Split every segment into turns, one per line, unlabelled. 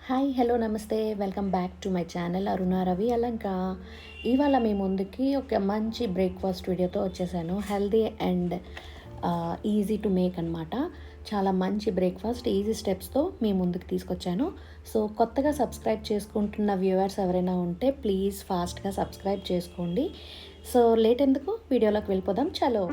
Hi hello నమస్తే welcome back to my channel Aruna Ravi Alanka. ఇవాళ మీ ముందుకి ఒక మంచి బ్రేక్ఫాస్ట్ వీడియోతో వచ్చేసాను. Healthy and easy to make అనమాట. చాలా మంచి బ్రేక్ఫాస్ట్ ఈజీ స్టెప్స్తో మీ ముందుకు తీసుకొచ్చాను. సో కొత్తగా సబ్స్క్రైబ్ చేసుకుంటున్న వ్యూవర్స్ ఎవరైనా ఉంటే ప్లీజ్ ఫాస్ట్గా సబ్స్క్రైబ్ చేసుకోండి. సో లేట్ ఎందుకు, వీడియోలోకి వెళ్ళిపోదాం. చలో.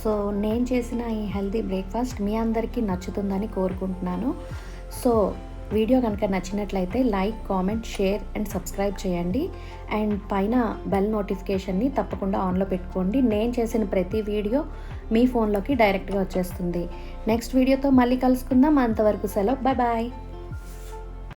సో నేను చేసిన ఈ హెల్తీ బ్రేక్ఫాస్ట్ మీ అందరికీ నచ్చుతుందని కోరుకుంటున్నాను. సో వీడియో కనుక నచ్చినట్లయితే like, comment, share and subscribe చేయండి. అండ్ పైన బెల్ నోటిఫికేషన్ని తప్పకుండా ఆన్లో పెట్టుకోండి. నేను చేసిన ప్రతి వీడియో మీ ఫోన్లోకి డైరెక్ట్గా వచ్చేస్తుంది. నెక్స్ట్ వీడియోతో మళ్ళీ కలుసుకుందాం. అంతవరకు సెలవు. Bye bye.